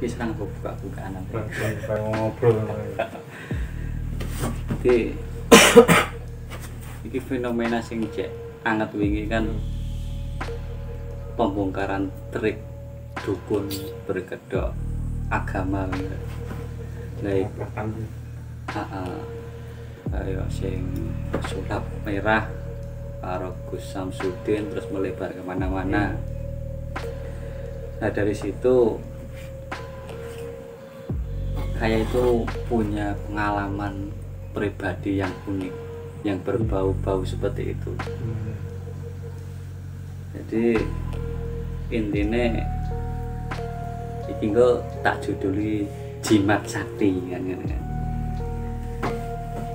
Iki serang buka-bukaan nanti. Pengen ngobrol. Iki fenomena sing cek anget wingi kan pembongkaran trik dukun berkedok agama gitu. Lah ayo sing sulap merah karo Gus Samsudin terus melebar kemana-mana. Nah dari situ saya itu punya pengalaman pribadi yang unik, yang berbau-bau seperti itu. Jadi intinya iki tak juduli jimat sakti kan,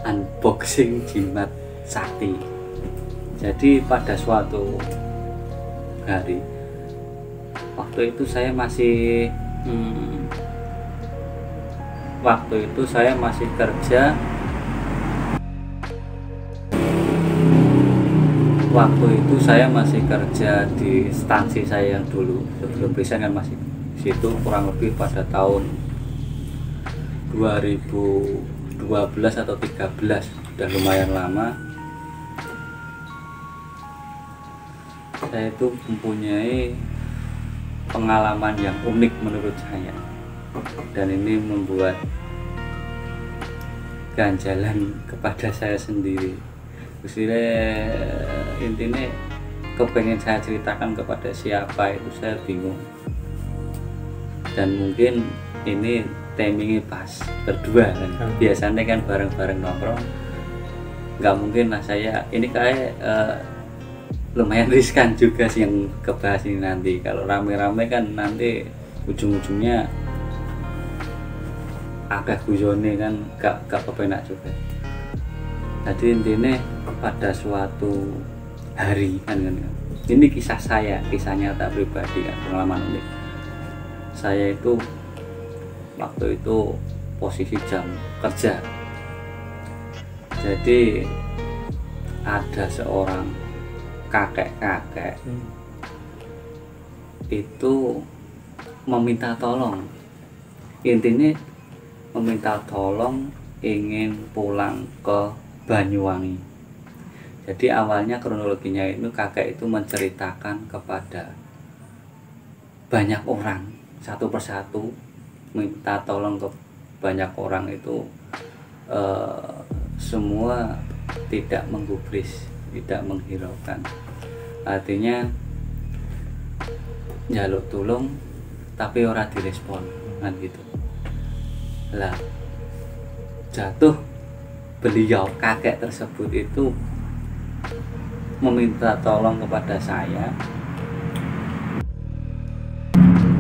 unboxing jimat sakti. Jadi pada suatu hari waktu itu saya masih kerja. Waktu itu saya masih kerja di instansi saya yang dulu sebelum resign kan, masih situ kurang lebih pada tahun 2012 atau 13, sudah lumayan lama. Saya itu mempunyai pengalaman yang unik menurut saya, dan ini membuat ganjalan kepada saya sendiri. Intinya kepengen saya ceritakan kepada siapa itu saya bingung, dan mungkin ini timingnya pas berdua kan, biasanya kan bareng-bareng nongkrong, nggak mungkin lah saya ini kayak lumayan riskan juga sih yang kebahas ini nanti. Kalau rame-rame kan nanti ujung-ujungnya agak gujone kan, gak kepenak juga. Jadi intinya pada suatu hari kan, ini kisah saya, kisah nyata pribadi kan, pengalaman unik. Saya itu waktu itu posisi jam kerja, jadi ada seorang kakek-kakek itu meminta tolong. Intinya meminta tolong ingin pulang ke Banyuwangi. Jadi awalnya kronologinya itu kakek itu menceritakan kepada banyak orang satu persatu, minta tolong ke banyak orang itu, semua tidak menggubris, tidak menghiraukan. Artinya njaluk tulung tapi ora direspon kan gitu. Lah jatuh beliau kakek tersebut itu meminta tolong kepada saya.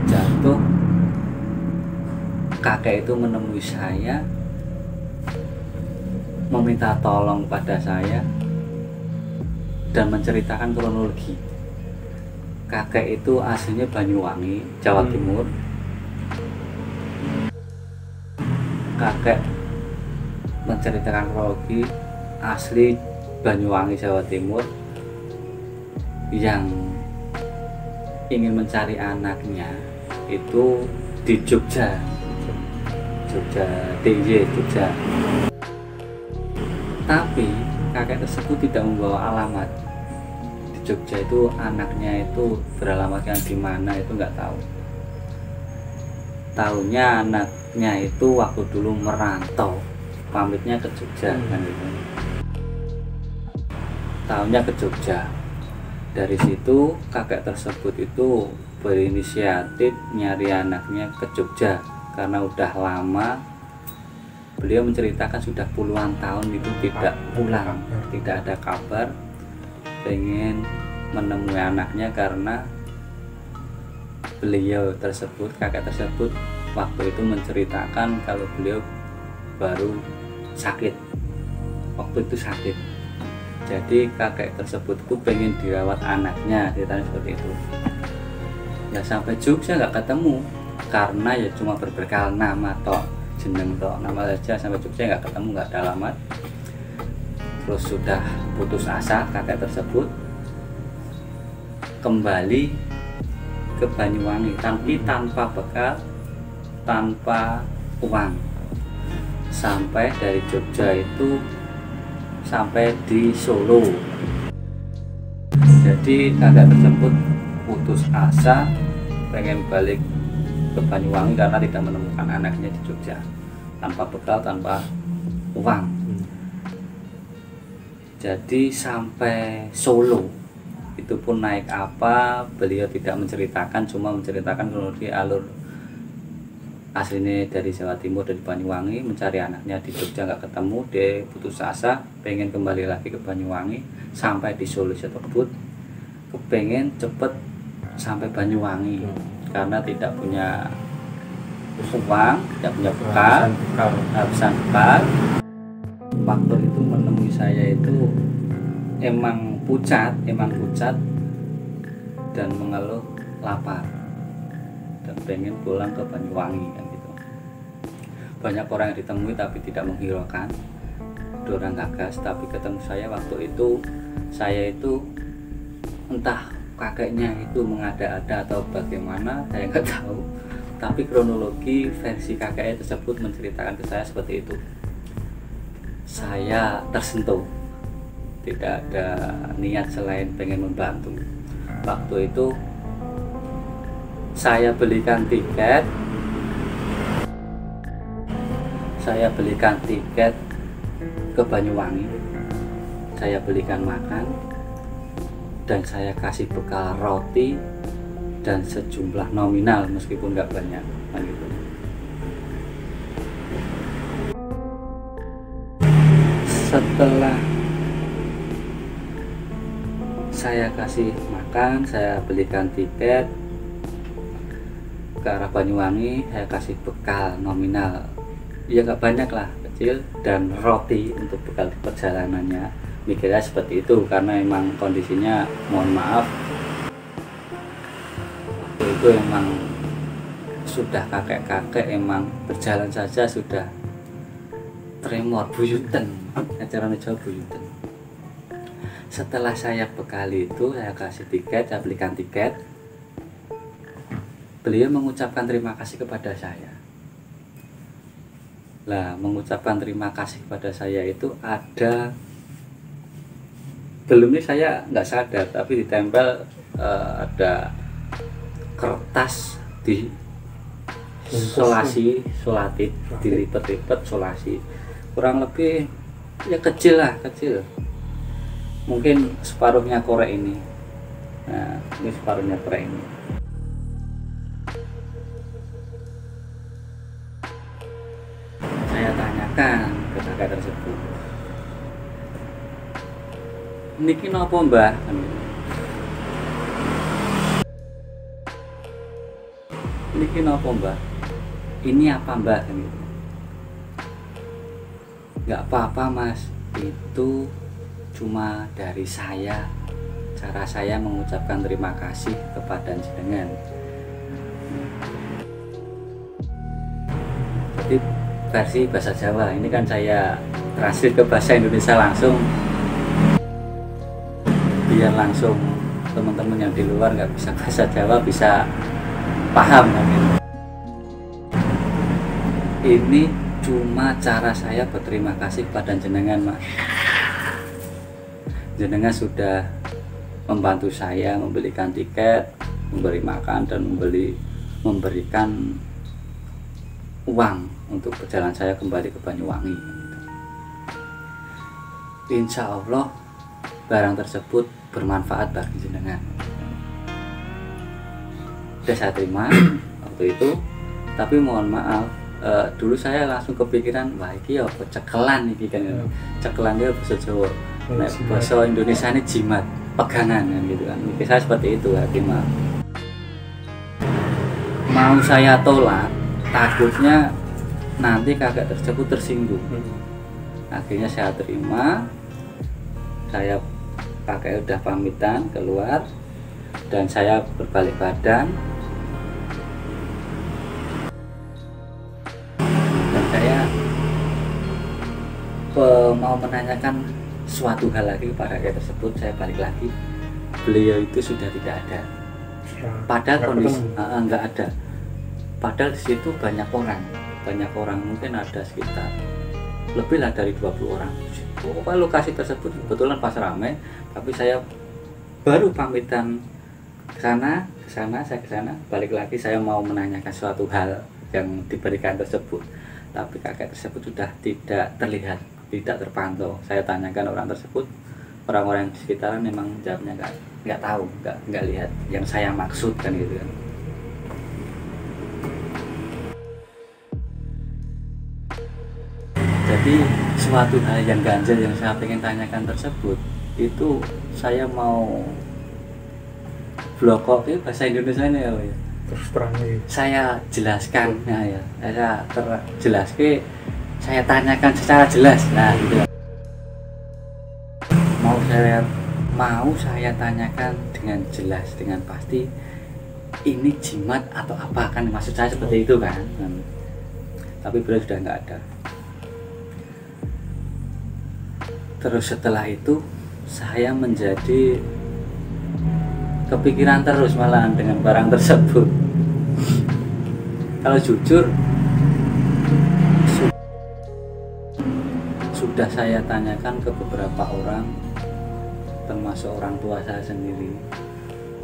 Jatuh kakek itu menemui saya, meminta tolong pada saya dan menceritakan kronologi. Kakek itu aslinya Banyuwangi, Jawa Timur. Kakek menceritakan kronologi asli Banyuwangi, Jawa Timur, yang ingin mencari anaknya itu di Jogja, DIY Jogja. Tapi kakek tersebut tidak membawa alamat di Jogja, itu anaknya itu beralamatkan di mana itu nggak tahu. Tahunya anaknya itu waktu dulu merantau, pamitnya ke Jogja kan gitu. Tahunya ke Jogja. Dari situ kakek tersebut itu berinisiatif nyari anaknya ke Jogja karena udah lama. Beliau menceritakan sudah puluhan tahun itu tidak pulang, tidak ada kabar. Pengen menemui anaknya karena beliau tersebut, kakek tersebut waktu itu menceritakan kalau beliau baru sakit, waktu itu sakit. Jadi kakek tersebut itu pengen dirawat anaknya, ceritanya seperti itu. Ya sampai Jogja nggak ketemu karena ya cuma berbekal nama tok, jeneng tok, nama saja. Sampai Jogja nggak ketemu, nggak ada alamat. Terus sudah putus asa, kakek tersebut kembali ke Banyuwangi tapi tanpa bekal, tanpa uang sampai dari Jogja itu sampai di Solo. Jadi kakek tersebut putus asa pengen balik ke Banyuwangi karena tidak menemukan anaknya di Jogja, tanpa bekal, tanpa uang. Jadi sampai Solo itu pun naik apa, beliau tidak menceritakan, cuma menceritakan kronologi alur aslinya dari Jawa Timur, dari Banyuwangi, mencari anaknya di Jogja nggak ketemu, dia putus asa pengen kembali lagi ke Banyuwangi. Sampai di Solo tersebut kepengen cepet sampai Banyuwangi karena tidak punya uang, tidak punya bekal, habisan bekal. Faktor itu menemui saya itu emang pucat dan mengeluh lapar dan pengen pulang ke Banyuwangi kan gitu. Banyak orang yang ditemui tapi tidak menghiraukan, dorang gagas. Tapi ketemu saya waktu itu, saya itu entah kakeknya itu mengada-ada atau bagaimana, saya nggak tahu. Tapi kronologi versi kakeknya tersebut menceritakan ke saya seperti itu. Saya tersentuh, tidak ada niat selain pengen membantu. Waktu itu saya belikan tiket ke Banyuwangi, saya belikan makan, dan saya kasih bekal roti dan sejumlah nominal meskipun nggak banyak kan gitu. Setelah saya kasih makan, saya belikan tiket ke arah Banyuwangi, saya kasih bekal nominal, ya nggak banyak lah, kecil, dan roti untuk bekal perjalanannya. Mikirnya seperti itu karena emang kondisinya, mohon maaf, itu emang sudah kakek-kakek, emang berjalan saja sudah tremor, buyuten, acaranya jauh buyuten. Setelah saya bekali itu, saya kasih tiket, saya belikan tiket, beliau mengucapkan terima kasih kepada saya. Lah, mengucapkan terima kasih kepada saya itu ada, belumnya saya nggak sadar, tapi ditempel ada kertas di solatif, dilipet-lipet solasi, kurang lebih ya kecil lah, mungkin separuhnya korek ini. Nah, ini separuhnya korek ini. Saya tanyakan ke kakak tersebut, niki napa mbah? Niki napa mbah? Ini apa mbah? Nggak apa-apa mas, itu cuma dari saya, cara saya mengucapkan terima kasih kepada jenengan. Jadi versi bahasa Jawa, ini kan saya translate ke bahasa Indonesia langsung, biar langsung teman-teman yang di luar nggak bisa bahasa Jawa bisa paham kan gitu. Ini cuma cara saya berterima kasih kepada jenengan mas. Jenengan sudah membantu saya membelikan tiket, memberi makan, dan memberikan uang untuk perjalanan saya kembali ke Banyuwangi. Insya Allah barang tersebut bermanfaat bagi jenengan. Sudah saya terima waktu itu, tapi mohon maaf, dulu saya langsung kepikiran, wah ini ya cekelan ini kan, cekelan dia bahasa Jawa. Nah, bahasa Indonesia ini jimat, pegangan kan gitu kan. Mungkin saya seperti itu hati mah. Mau saya tolak, takutnya nanti kakek tersebut tersinggung. Akhirnya saya terima. Saya kakek udah pamitan keluar dan saya berbalik badan. Dan saya mau menanyakan suatu hal lagi kepada kakek tersebut. Saya balik lagi, beliau itu sudah tidak ada. Padahal kondisi nggak ada. padahal di situ banyak orang, mungkin ada sekitar lebih lah dari 20 orang. Lokasi tersebut kebetulan pas ramai, tapi saya baru pamitan ke sana, saya ke sana, balik lagi saya mau menanyakan suatu hal yang diberikan tersebut, tapi kakek tersebut sudah tidak terlihat, tidak terpantau. Saya tanyakan orang tersebut, orang-orang di sekitaran memang jawabnya nggak tahu, nggak lihat yang saya maksudkan gitu kan. Jadi suatu hal yang ganjil yang saya pengen tanyakan tersebut itu saya mau blokok bahasa Indonesia ini ya, terus terang saya jelaskan ya, saya terjelaskan, saya tanyakan secara jelas. Nah gitu. Mau saya tanyakan dengan jelas, dengan pasti ini jimat atau apa, kan maksud saya seperti itu kan. Tapi beliau sudah nggak ada. Terus setelah itu saya menjadi kepikiran terus malahan dengan barang tersebut. Kalau jujur sudah saya tanyakan ke beberapa orang, termasuk orang tua saya sendiri.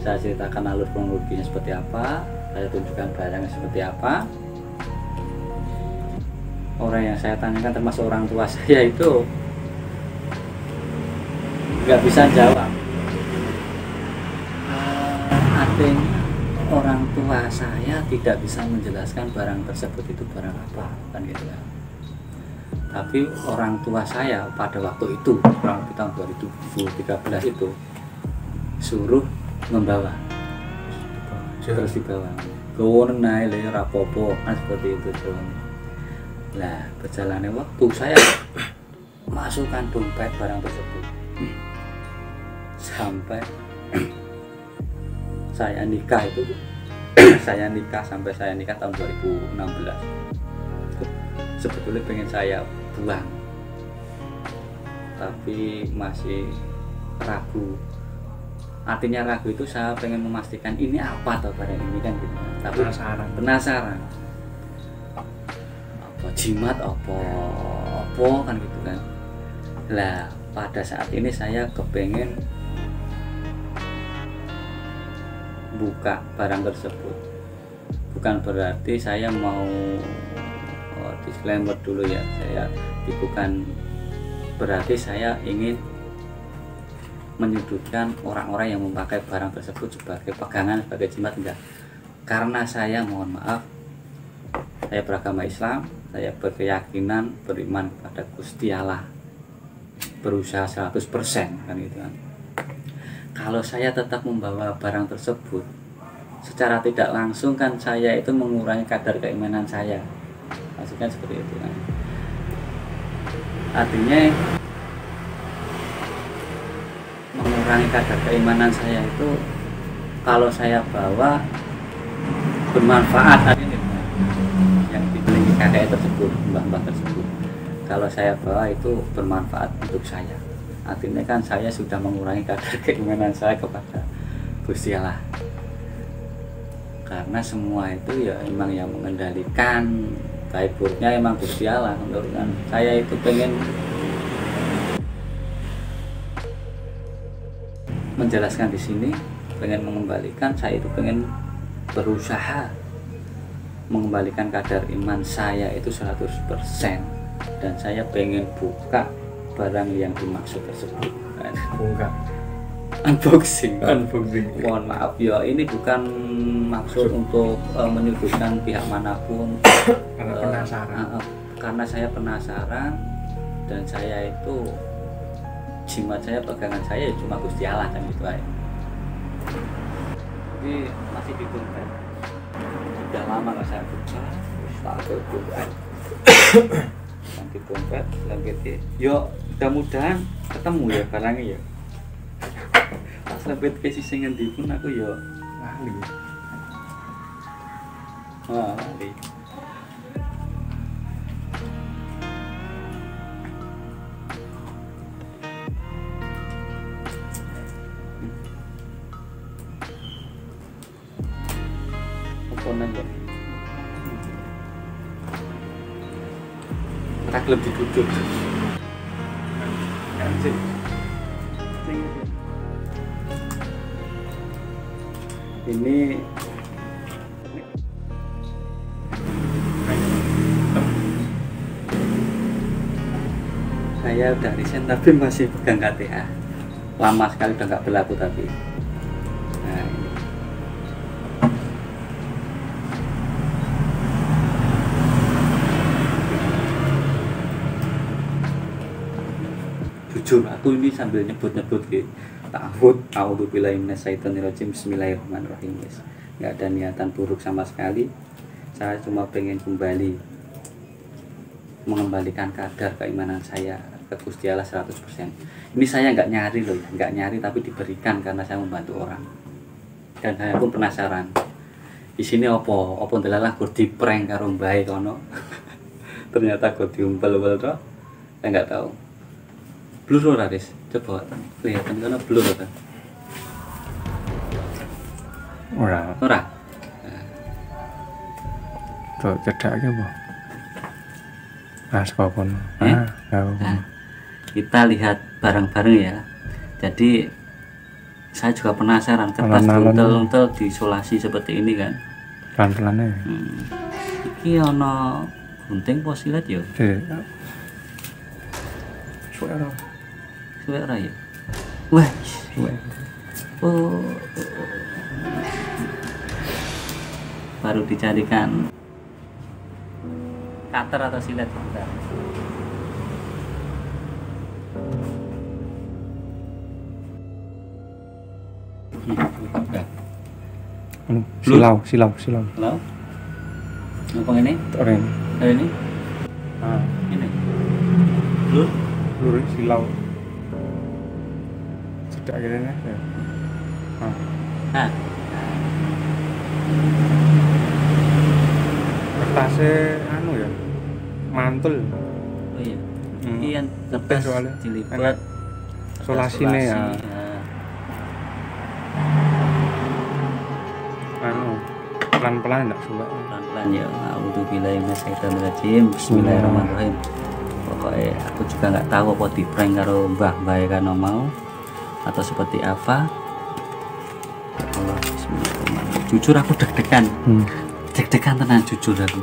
Saya ceritakan alur kronologinya seperti apa, saya tunjukkan barangnya seperti apa. Orang yang saya tanyakan termasuk orang tua saya itu nggak bisa jawab. Artinya orang tua saya tidak bisa menjelaskan barang tersebut itu barang apa, kan gitu ya. Tapi orang tua saya pada waktu itu, kurang lebih tahun 2013 itu, suruh membawa, terus dibawa. Kau naik le rapopo, kan seperti itu tuh. Nah, berjalannya waktu saya masukkan dompet barang tersebut sampai saya nikah itu sampai saya nikah tahun 2016. Sebetulnya pengen saya buang, tapi masih ragu. Artinya ragu itu saya pengen memastikan ini apa atau barang ini kan gitu. Tapi penasaran. Apa jimat apa kan gitu kan. Lah pada saat ini saya kepengen buka barang tersebut. Bukan berarti saya mau disclaimer dulu ya, saya bukan berarti saya ingin menyudutkan orang-orang yang memakai barang tersebut sebagai pegangan, sebagai jimat, enggak. Karena saya mohon maaf, saya beragama Islam, saya berkeyakinan beriman pada Gusti Allah, berusaha 100% kan gitu kan. Kalau saya tetap membawa barang tersebut, secara tidak langsung kan saya itu mengurangi kadar keimanan saya, maksudnya seperti itu kan. Artinya mengurangi kadar keimanan saya itu kalau saya bawa bermanfaat, artinya yang dimiliki kakek tersebut, mbah-mbah tersebut, kalau saya bawa itu bermanfaat untuk saya, artinya kan saya sudah mengurangi kadar keimanan saya kepada Gusti Allah. Karena semua itu ya emang yang mengendalikan baik buruknya emang Gusti Allah. Menurut kan saya itu pengen menjelaskan di sini, pengen mengembalikan, saya itu pengen berusaha mengembalikan kadar iman saya itu 100%, dan saya pengen buka barang yang dimaksud tersebut. Unboxing. Mohon maaf ya, ini bukan maksud untuk menyudutkan pihak manapun. Karena saya penasaran, dan saya itu jimat saya, pegangan saya cuma Gusti Allah kan gitu aja. Jadi masih dituntut. Sudah lama nggak saya buka, tak buka. Nanti dompet, lagi yo, mudah-mudahan ketemu ya barangnya ya. Pas lempet ke sisi ngendi pun aku yo ahli. Ahli. Apa nanya? lebih duduk. Ini saya udah resign tapi masih pegang KTA. Lama sekali udah nggak berlaku tapi. Nah, ini. Jujur aku ini sambil nyebut-nyebut gitu. A'udzubillahi minasyaitonirrajim. Bismillahirrahmanirrahim. Nggak ada niatan buruk sama sekali. Saya cuma pengen kembali mengembalikan kadar keimanan saya ke Gusti Allah 100%. Ini saya nggak nyari loh ya, nggak nyari tapi diberikan karena saya membantu orang. Dan saya pun penasaran. Di sini opo ndelalah gur diprank karo mbae kono. Ternyata gur diumpel-umpel toh. Saya nggak tahu. Blur ora, Riz? Coba kelihatan kono blur ora? Ora. Ora. Tuh cedake apa? Sekopon. Kita lihat bareng-bareng ya. Jadi saya juga penasaran kertas untel-untel diisolasi seperti ini kan. Pelan-pelan ya. Iki ana gunting posilat ya. Suara. Suara ya. Wah. Oh. Baru dicarikan cutter atau silet bentar. Silau. Halo? Apa ini? Ini? Ini? Blur silau. Cedak kene ya. Kertasnya ya. Mantul. Oh iya. Ini yang kertas soalnya dilipat. Solasine ya. Pelan-pelan enggak suka. Pelan-pelan ya. A'udzubillahi minasyaitonirrajim. Bismillahirrahmanirrahim. Pokoknya aku juga nggak tahu apa di prank karo mbah kan mau atau seperti apa. Allah, bismillahirrahmanirrahim. Jujur aku deg-degan. Deg-degan tenan jujur aku.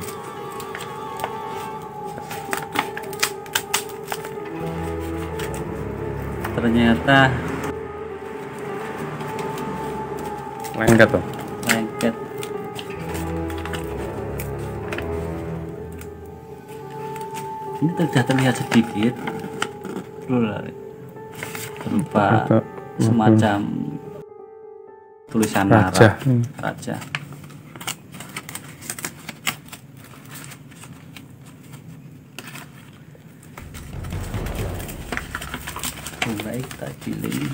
Ternyata lengket tuh. Lengket. Ini sudah terlihat sedikit berupa semacam tulisan raja. Raja. Mulai kita giling.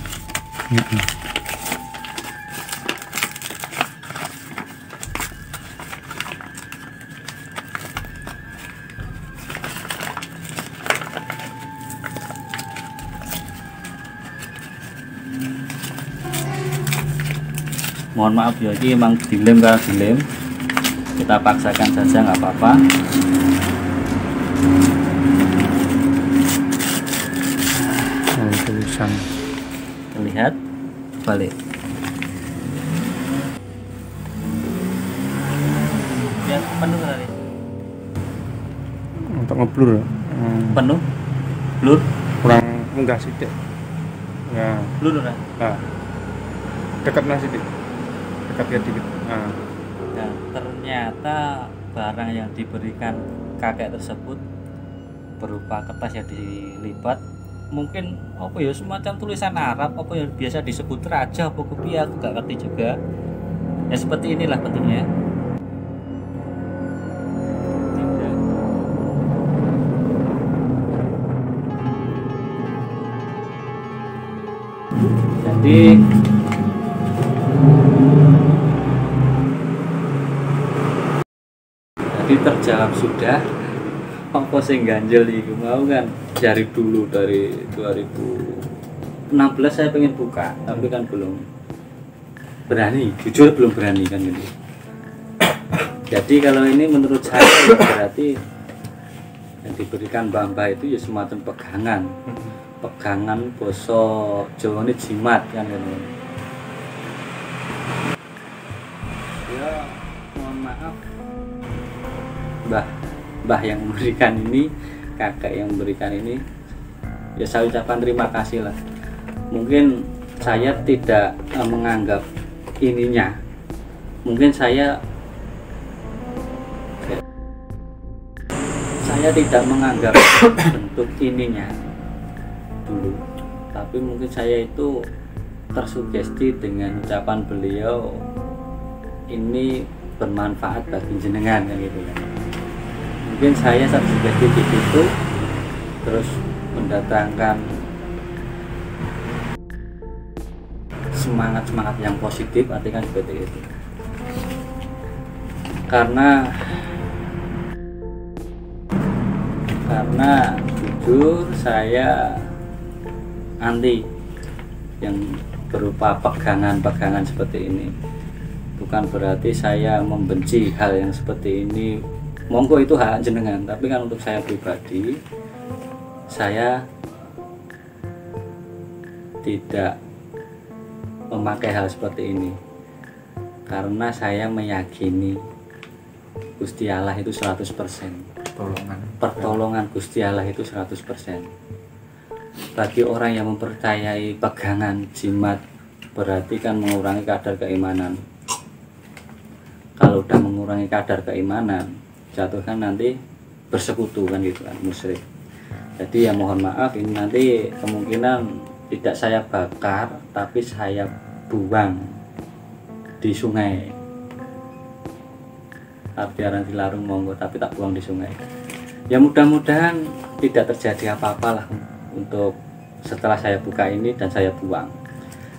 Mohon maaf ya, ini emang dilem karena dilem. Kita paksakan saja nggak apa-apa. Tulisan terlihat balik. Ya penuh tadi. Untuk ngeblur. Penuh. Blur. Kurang enggak sithik. Ya. Blur ora? Nah. Dekat nasi dikit. Dekat ya dikit. Nah. Dan ternyata barang yang diberikan kakek tersebut berupa kertas yang dilipat, mungkin apa ya, semacam tulisan Arab, apa yang biasa disebut raja apa kepiye, aku gak ngerti juga. Ya seperti inilah bentuknya. Jadi terjawab sudah. Apa sing ganjel iku mau kan dari dulu, dari 2016 saya pengen buka tapi kan belum berani, jujur belum berani kan gitu. Jadi kalau ini menurut saya berarti yang diberikan mbah-mbah itu ya semacam pegangan basa Jawa ini jimat kan gitu. Ya mohon maaf mbah yang memberikan ini, kakek yang memberikan ini, ya saya ucapkan terima kasih lah. Mungkin saya tidak menganggap ininya, mungkin saya tidak menganggap bentuk ininya dulu, tapi mungkin saya itu tersugesti dengan ucapan beliau ini bermanfaat bagi jenengan kan gitu kan. Mungkin saya tersugesti di situ, terus mendatangkan semangat yang positif, artinya seperti itu. Karena jujur saya anti yang berupa pegangan seperti ini. Bukan berarti saya membenci hal yang seperti ini, monggo itu hak jenengan, tapi kan untuk saya pribadi, saya tidak memakai hal seperti ini karena saya meyakini Gusti Allah itu 100%. Pertolongan Gusti Allah itu 100%. Bagi orang yang mempercayai pegangan jimat, berarti kan mengurangi kadar keimanan. Kalau udah mengurangi kadar keimanan, jatuhkan nanti bersekutu kan gitu kan, musyrik. Jadi ya mohon maaf, ini nanti kemungkinan tidak saya bakar, tapi saya buang di sungai. Biaran dilarung monggo, tapi tak buang di sungai. Ya mudah-mudahan tidak terjadi apa-apa lah untuk setelah saya buka ini dan saya buang,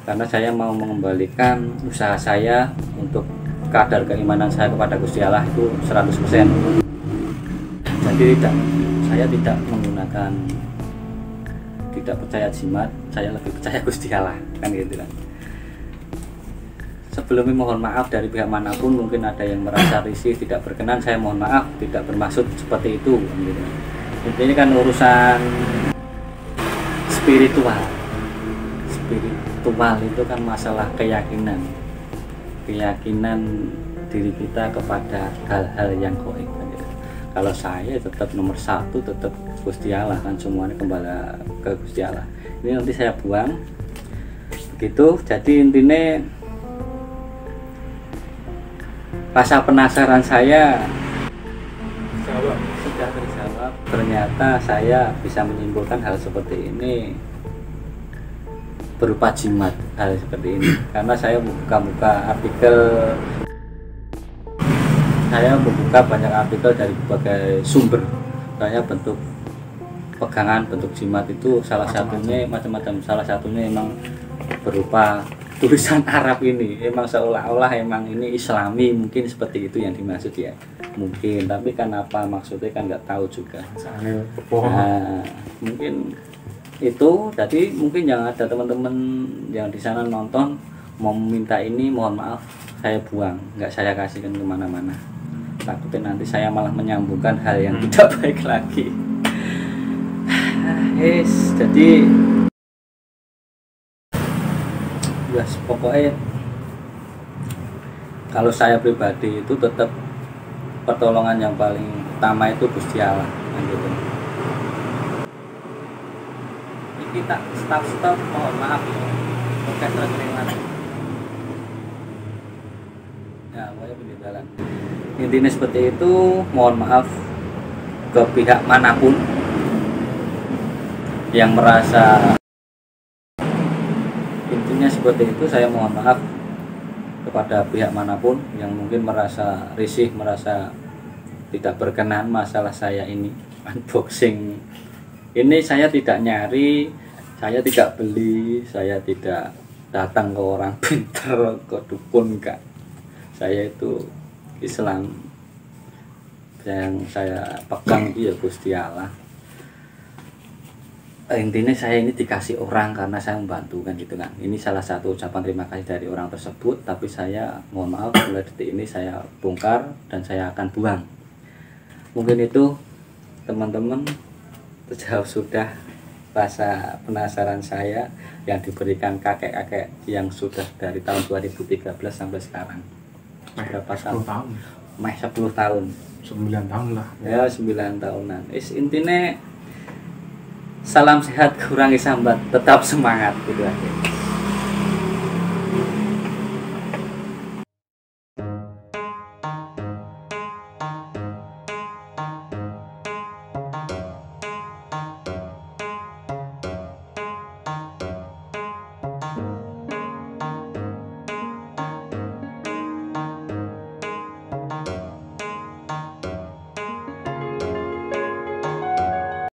karena saya mau mengembalikan usaha saya untuk kadar keimanan saya kepada Gusti Allah itu 100%. Jadi saya tidak menggunakan, tidak percaya jimat, saya lebih percaya Gusti Allah kan gitu kan. Sebelumnya mohon maaf dari pihak manapun, mungkin ada yang merasa risih, tidak berkenan, saya mohon maaf, tidak bermaksud seperti itu gitu. Intinya kan urusan spiritual itu kan masalah keyakinan diri kita kepada hal-hal yang gaib gitu. Kalau saya tetap nomor satu, tetap Gusti Allah kan, semuanya kembali ke Gusti Allah. Ini nanti saya buang begitu. Jadi intinya rasa penasaran saya sudah terjawab. Ternyata saya bisa menyimpulkan hal seperti ini berupa jimat, hal seperti ini karena saya membuka artikel, saya membuka banyak artikel dari berbagai sumber. Soalnya bentuk pegangan, bentuk jimat itu salah satunya macam-macam, salah satunya emang berupa tulisan Arab ini, emang seolah-olah emang ini Islami, mungkin seperti itu yang dimaksud ya, mungkin, tapi kan apa maksudnya kan nggak tahu juga. Nah, mungkin itu. Jadi mungkin yang ada teman-teman yang di sana nonton mau minta ini, mohon maaf saya buang, nggak saya kasihkan kemana-mana, takutnya nanti saya malah menyambungkan hal yang tidak baik lagi. Jadi pokoknya kalau saya pribadi itu tetap pertolongan yang paling utama itu Gusti Allah gitu. Kita stop, mohon maaf ya, oke terima kasih ya, pokoknya penjelasan intinya seperti itu. Mohon maaf ke pihak manapun yang merasa, intinya seperti itu. Saya mohon maaf kepada pihak manapun yang mungkin merasa risih, merasa tidak berkenan masalah saya ini unboxing ini. Saya tidak nyari, saya tidak beli, saya tidak datang ke orang pintar, ke dukun kak. Saya itu Islam, yang saya pegang itu ya Gusti Allah. Intinya saya ini dikasih orang karena saya membantu kan gitu kan. Ini salah satu ucapan terima kasih dari orang tersebut, tapi saya mohon maaf mulai detik ini saya bongkar dan saya akan buang. Mungkin itu. teman-teman terjawab sudah rasa penasaran saya yang diberikan kakek-kakek yang sudah dari tahun 2013 sampai sekarang. Berapa 10 tahun? 10 tahun. 9 tahun lah. Ya 9 tahunan. Intinya salam sehat, kurangi sambat, tetap semangat gitu aja.